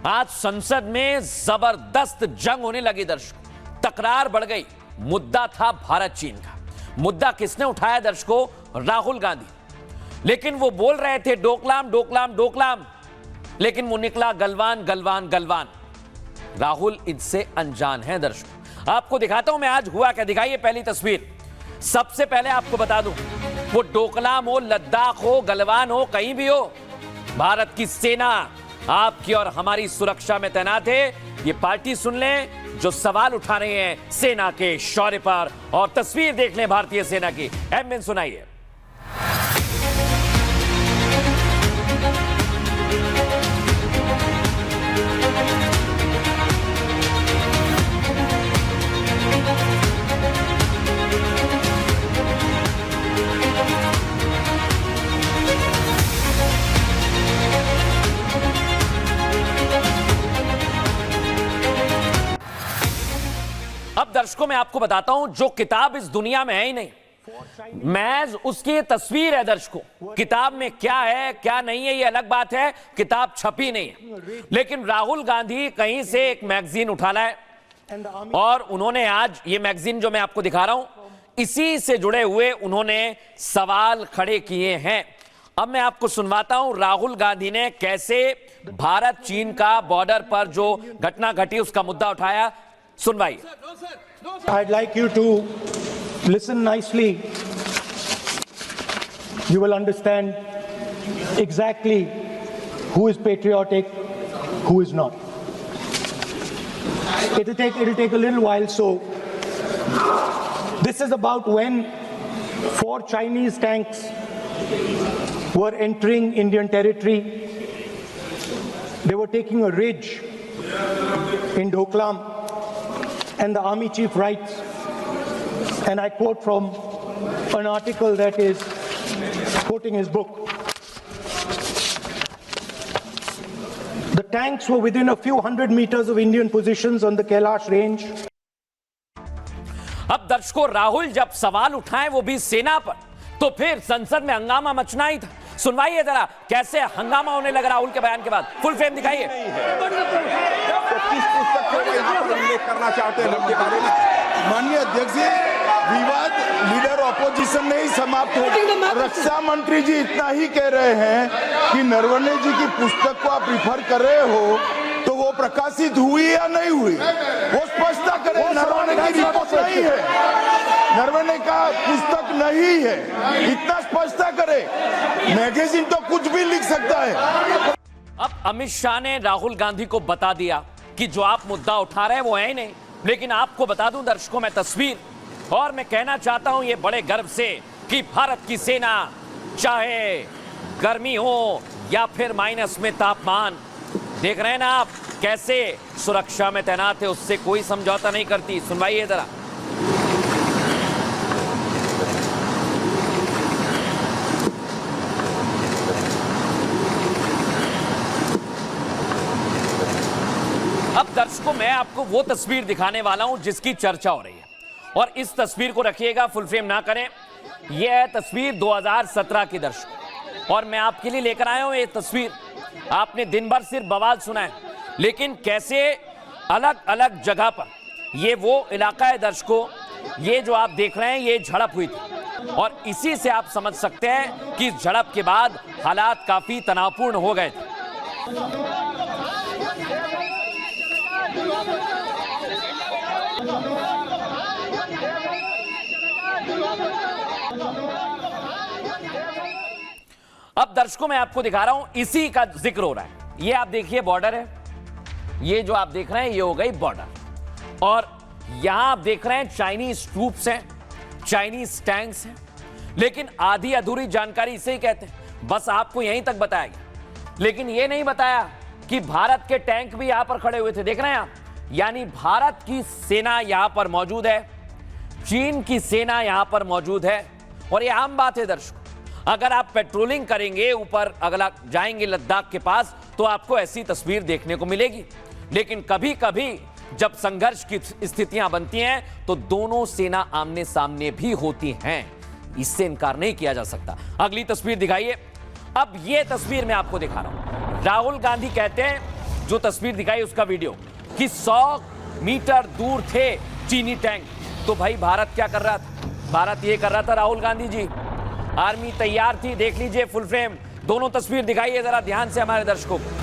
आज संसद में जबरदस्त जंग होने लगी दर्शकों, तकरार बढ़ गई। मुद्दा था भारत चीन का। मुद्दा किसने उठाया दर्शकों? राहुल गांधी। लेकिन वो बोल रहे थे डोकलाम डोकलाम डोकलाम, लेकिन वो निकला गलवान गलवान गलवान। राहुल इनसे अनजान है दर्शकों। आपको दिखाता हूं मैं आज हुआ क्या। दिखाइए पहली तस्वीर। सबसे पहले आपको बता दूं, वो डोकलाम हो, लद्दाख हो, गलवान हो, कहीं भी हो, भारत की सेना आपकी और हमारी सुरक्षा में तैनात है। ये पार्टी सुन लें जो सवाल उठा रहे हैं सेना के शौर्य पर, और तस्वीर देख लें भारतीय सेना की। एमएन सुनाइए। अब दर्शकों मैं आपको बताता हूं, जो किताब इस दुनिया में है ही नहीं, महज उसकी तस्वीर है दर्शकों। किताब में क्या है क्या नहीं है ये अलग बात है, किताब छपी नहीं है। लेकिन राहुल गांधी कहीं से एक मैगजीन उठा लाए और उन्होंने आज ये मैगजीन जो मैं आपको दिखा रहा हूं, इसी से जुड़े हुए उन्होंने सवाल खड़े किए हैं। अब मैं आपको सुनवाता हूं राहुल गांधी ने कैसे भारत चीन का बॉर्डर पर जो घटना घटी उसका मुद्दा उठाया। सुनवाइए। I'd like you to listen nicely. You will understand exactly who is patriotic, who is not. It'll take a little while. So this is about when 4 Chinese tanks were entering Indian territory. They were taking a ridge in Doklam. And the army chief writes, and I quote from an article that is quoting his book. The tanks were within a few hundred meters of Indian positions on the Kailash range. अब दर्शकों, राहुल जब सवाल उठाए वो भी सेना पर, तो फिर संसद में हंगामा मचना ही था। सुनवाइए जरा कैसे हंगामा होने लगा राहुल के बयान के बाद। फुल फ्रेम दिखाइए। किस पुस्तक को उल्लेख करना चाहते हैं के बारे में? माननीय अध्यक्ष जी, विवाद लीडर ऑपोजिशन में ही समाप्त हो। रक्षा मंत्री जी इतना ही कह रहे हैं कि नरवणे जी की पुस्तक को आप रिफर कर रहे हो, तो वो प्रकाशित हुई या नहीं हुई वो स्पष्टता करें। नरवणे की रिपोर्ट नहीं है, नरवणे का पुस्तक नहीं है, इतना स्पष्टता करे। मैगजीन तो कुछ भी लिख सकता है। अब अमित शाह ने राहुल गांधी को बता दिया कि जो आप मुद्दा उठा रहे हैं वो है ही नहीं। लेकिन आपको बता दूं दर्शकों मैं तस्वीर, और मैं कहना चाहता हूं ये बड़े गर्व से कि भारत की सेना चाहे गर्मी हो या फिर माइनस में तापमान, देख रहे हैं ना आप कैसे सुरक्षा में तैनात है, उससे कोई समझौता नहीं करती। सुनवाइए जरा। अब दर्शकों मैं आपको वो तस्वीर दिखाने वाला हूं जिसकी चर्चा हो रही है, और इस तस्वीर को रखिएगा, फुल फ्रेम ना करें। यह है तस्वीर 2017 की दर्शकों, और मैं आपके लिए लेकर आया हूं ये तस्वीर। आपने दिन भर सिर्फ बवाल सुना है, लेकिन कैसे अलग अलग जगह पर, ये वो इलाका है दर्शकों, ये जो आप देख रहे हैं ये झड़प हुई थी, और इसी से आप समझ सकते हैं कि इस झड़प के बाद हालात काफी तनावपूर्ण हो गए थे। अब दर्शकों मैं आपको दिखा रहा हूं, इसी का जिक्र हो रहा है। ये आप देखिए बॉर्डर है, ये जो आप देख रहे हैं ये हो गई बॉर्डर, और यहां आप देख रहे हैं चाइनीज ट्रूप्स हैं, चाइनीज टैंक्स हैं। लेकिन आधी अधूरी जानकारी इसे ही कहते हैं, बस आपको यहीं तक बताया गया, लेकिन ये नहीं बताया कि भारत के टैंक भी यहां पर खड़े हुए थे। देख रहे हैं आप, यानी भारत की सेना यहां पर मौजूद है, चीन की सेना यहां पर मौजूद है। और यह आम बात है दर्शकों, अगर आप पेट्रोलिंग करेंगे ऊपर, अगला जाएंगे लद्दाख के पास, तो आपको ऐसी तस्वीर देखने को मिलेगी। लेकिन कभी कभी जब संघर्ष की स्थितियां बनती हैं तो दोनों सेना आमने सामने भी होती हैं, इससे इनकार नहीं किया जा सकता। अगली तस्वीर दिखाइए। अब यह तस्वीर मैं आपको दिखा रहा हूं। राहुल गांधी कहते हैं जो तस्वीर दिखाई उसका वीडियो कि 100 मीटर दूर थे चीनी टैंक। तो भाई भारत क्या कर रहा था? भारत ये कर रहा था, राहुल गांधी जी, आर्मी तैयार थी। देख लीजिए फुल फ्रेम, दोनों तस्वीर दिखाइए जरा ध्यान से हमारे दर्शकों को।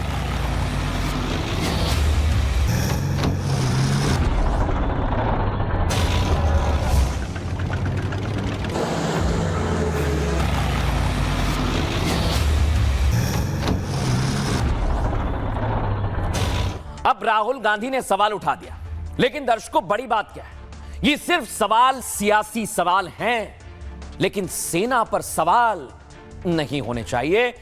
अब राहुल गांधी ने सवाल उठा दिया, लेकिन दर्शकों बड़ी बात क्या है, ये सिर्फ सवाल सियासी सवाल हैं, लेकिन सेना पर सवाल नहीं होने चाहिए।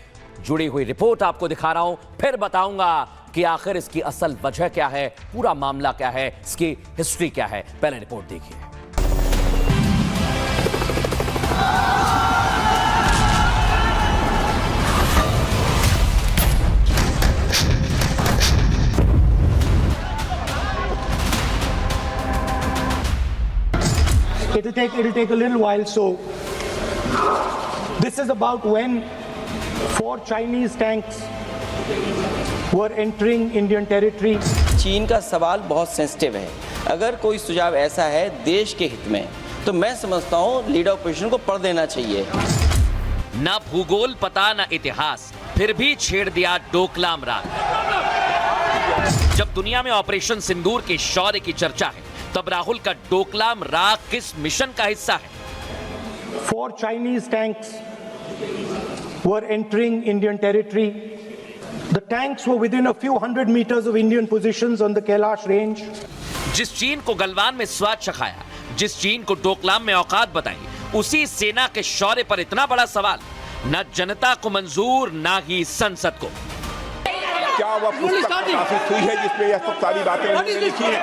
जुड़ी हुई रिपोर्ट आपको दिखा रहा हूं, फिर बताऊंगा कि आखिर इसकी असल वजह क्या है, पूरा मामला क्या है, इसकी हिस्ट्री क्या है। पहले रिपोर्ट देखिए। It'll take a little while. So this is about when 4 Chinese tanks were entering Indian territory. चीन का सवाल बहुत सेंसिटिव है। अगर कोई सुझाव ऐसा है देश के हित में, तो मैं समझता हूँ लीडर ऑपोजिशन को पढ़ देना चाहिए। ना भूगोल पता ना इतिहास, फिर भी छेड़ दिया डोकलाम राग। जब दुनिया में ऑपरेशन सिंदूर के शौर्य की चर्चा है, तब राहुल का डोकलाम राग किस मिशन का हिस्सा है? 4 Chinese tanks were entering Indian territory. The tanks were within a few hundred meters of Indian positions on the Kailash range. जिस चीन को गलवान में स्वाद चखाया, जिस चीन को डोकलाम में औकात बताई, उसी सेना के शौर्य पर इतना बड़ा सवाल, न जनता को मंजूर ना ही संसद को। क्या वह पुस्तक प्रकाशित हुई है जिसमें यह सब सारी बातें उन्होंने लिखी हैं?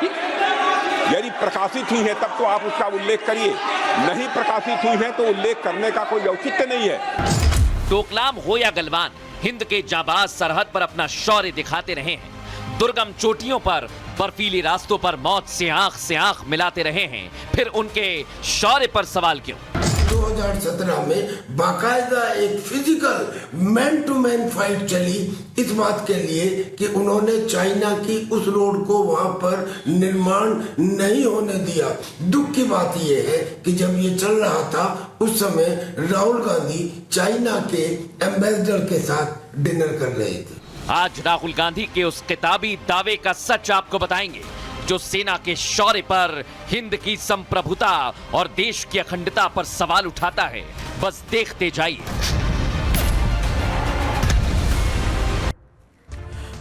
यदि प्रकाशित हुई है तब तो आप उसका उल्लेख करिए, नहीं प्रकाशित हुई है तो उल्लेख करने का कोई औचित्य नहीं है। डोकलाम हो या गलवान, हिंद के जाबाज सरहद पर अपना शौर्य दिखाते रहे हैं। दुर्गम चोटियों पर, बर्फीली रास्तों पर मौत से आंख मिलाते रहे हैं। फिर उनके शौर्य पर सवाल क्यों? 2017 में बाकायदा एक physical man to man fight चली इस बात के लिए कि उन्होंने चाइना की उस रोड को वहां पर निर्माण नहीं होने दिया। दुख की बात यह है कि जब ये चल रहा था उस समय राहुल गांधी चाइना के एम्बेसडर के साथ डिनर कर रहे थे। आज राहुल गांधी के उस किताबी दावे का सच आपको बताएंगे, जो सेना के शौर्य पर, हिंद की संप्रभुता और देश की अखंडता पर सवाल उठाता है। बस देखते जाइए।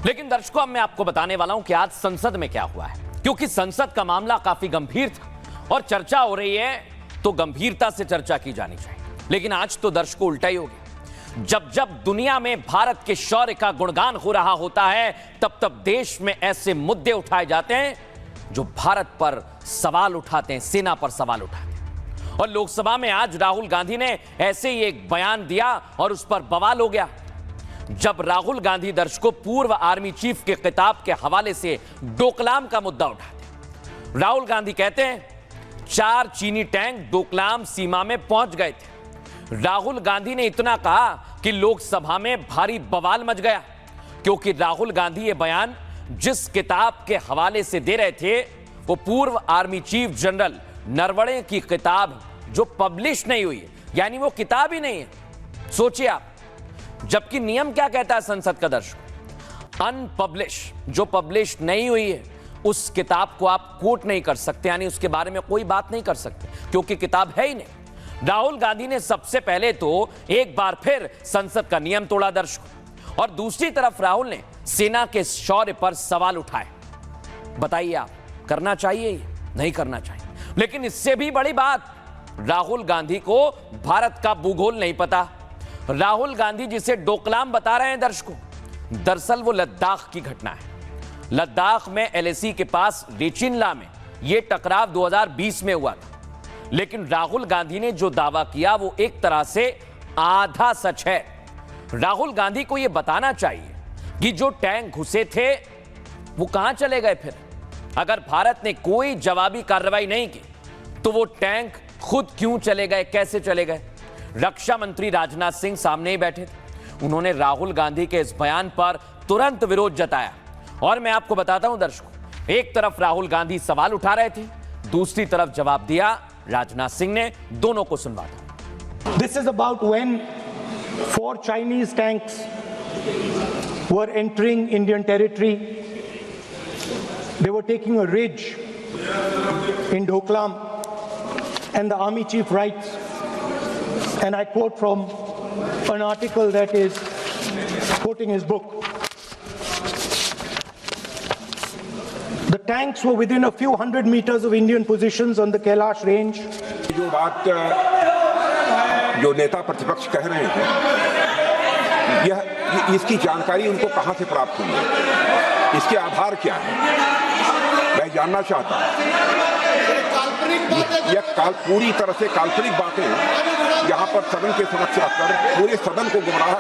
लेकिन दर्शकों, अब मैं आपको बताने वाला हूं कि आज संसद में क्या हुआ है, क्योंकि संसद का मामला काफी गंभीर था और चर्चा हो रही है तो गंभीरता से चर्चा की जानी चाहिए। लेकिन आज तो दर्शकों उल्टा ही हो गया। जब जब दुनिया में भारत के शौर्य का गुणगान हो रहा होता है, तब तब देश में ऐसे मुद्दे उठाए जाते हैं जो भारत पर सवाल उठाते हैं, सेना पर सवाल उठाते हैं। और लोकसभा में आज राहुल गांधी ने ऐसे ही एक बयान दिया और उस पर बवाल हो गया। जब राहुल गांधी दर्शकों पूर्व आर्मी चीफ के खिताब के हवाले से डोकलाम का मुद्दा उठाते, राहुल गांधी कहते हैं 4 चीनी टैंक डोकलाम सीमा में पहुंच गए थे। राहुल गांधी ने इतना कहा कि लोकसभा में भारी बवाल मच गया, क्योंकि राहुल गांधी ये बयान जिस किताब के हवाले से दे रहे थे वो पूर्व आर्मी चीफ जनरल नरवणे की किताब जो पब्लिश नहीं हुई है, यानी वो किताब ही नहीं है। सोचिए आप, जबकि नियम क्या कहता है संसद का दर्शक, अनपब्लिश, जो पब्लिश नहीं हुई है उस किताब को आप कोट नहीं कर सकते, यानी उसके बारे में कोई बात नहीं कर सकते, क्योंकि किताब है ही नहीं। राहुल गांधी ने सबसे पहले तो एक बार फिर संसद का नियम तोड़ा दर्शकों, और दूसरी तरफ राहुल ने सेना के शौर्य पर सवाल उठाए। बताइए आप, करना चाहिए नहीं करना चाहिए? लेकिन इससे भी बड़ी बात, राहुल गांधी को भारत का भूगोल नहीं पता। राहुल गांधी जिसे डोकलाम बता रहे हैं दर्शकों, दरअसल वो लद्दाख की घटना है। लद्दाख में एलएसी के पास रेचिनला में यह टकराव 2020 में हुआ था। लेकिन राहुल गांधी ने जो दावा किया वो एक तरह से आधा सच है। राहुल गांधी को यह बताना चाहिए कि जो टैंक घुसे थे वो कहां चले गए। फिर अगर भारत ने कोई जवाबी कार्रवाई नहीं की तो वो टैंक खुद क्यों चले गए, कैसे चले गए? रक्षा मंत्री राजनाथ सिंह सामने ही बैठे थे। उन्होंने राहुल गांधी के इस बयान पर तुरंत विरोध जताया और मैं आपको बताता हूं दर्शकों, एक तरफ राहुल गांधी सवाल उठा रहे थे, दूसरी तरफ जवाब दिया राजनाथ सिंह ने। दोनों को सुनवा दो। This is about when 4 Chinese tanks were entering Indian territory. They were taking a ridge in Doklam, and the army chief writes, and I quote from an article that is quoting his book. The tanks were within a few hundred meters of Indian positions on the Kailash range. जो बात जो नेता प्रतिपक्ष कह रहे हैं, यह इसकी जानकारी उनको कहां से प्राप्त हुई है, इसके आधार क्या है, मैं जानना चाहता हूं। यह पूरी तरह से काल्पनिक बातें यहाँ पर सदन के समक्ष रखकर पूरे सदन को गुमराह,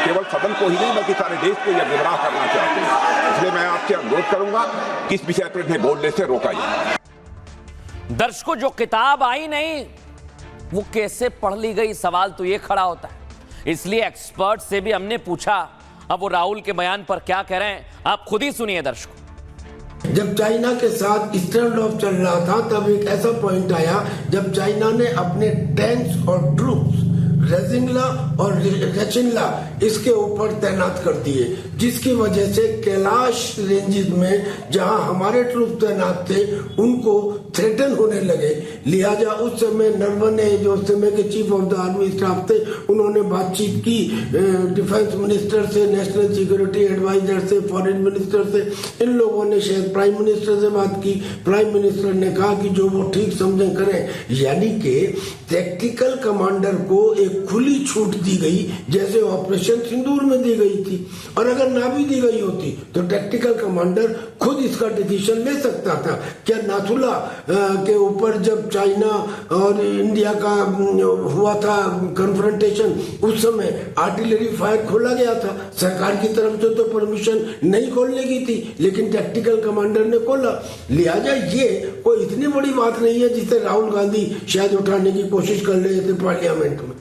केवल सदन को ही नहीं बल्कि सारे देश को यह गुमराह करना चाहते हैं। इसलिए मैं आपसे अनुरोध करूंगा कि इस विषय पर इन्हें बोलने से रोका जाए। दर्शकों, जो किताब आई नहीं वो कैसे पढ़ ली गई, सवाल तो ये खड़ा होता है। इसलिए एक्सपर्ट से भी हमने पूछा, अब वो राहुल के बयान पर क्या कह रहे हैं आप खुद ही सुनिए दर्शकों। जब चाइना के साथ स्टैंड ऑफ चल रहा था तब एक ऐसा पॉइंट आया जब चाइना ने अपने टैंक्स और ट्रूप्स रेजिंगला और रेचिनला इसके ऊपर तैनात कर दिए, जिसकी वजह से कैलाश रेंजेस में जहां हमारे ट्रूप तैनात थे उनको थ्रेटन होने लगे। लिहाजा उस समय नरवणे जो उस समय के chief of the army staff थे, उन्होंने बातचीत की डिफेंस मिनिस्टर से, नेशनल सिक्योरिटी एडवाइजर से, फॉरेन मिनिस्टर से। इन लोगों ने शायद प्राइम मिनिस्टर से बात की। प्राइम मिनिस्टर ने कहा कि जो वो ठीक समझे करें, यानी कि टैक्टिकल कमांडर को एक खुली छूट दी गई जैसे ऑपरेशन सिंदूर में दी गई थी। और अगर ना भी दी गई होती तो टैक्टिकल कमांडर खुद इसका डिसीजन ले सकता था। क्या नाथुला के ऊपर जब चाइना और इंडिया का हुआ था कन्फ्रंटेशन, उस समय आर्टिलरी फायर खोला गया था। सरकार की तरफ से तो परमिशन नहीं खोलने की थी, लेकिन टैक्टिकल कमांडर ने खोला। लिहाजा ये कोई इतनी बड़ी बात नहीं है जिसे राहुल गांधी शायद उठाने की कोशिश कर रहे थे पार्लियामेंट में।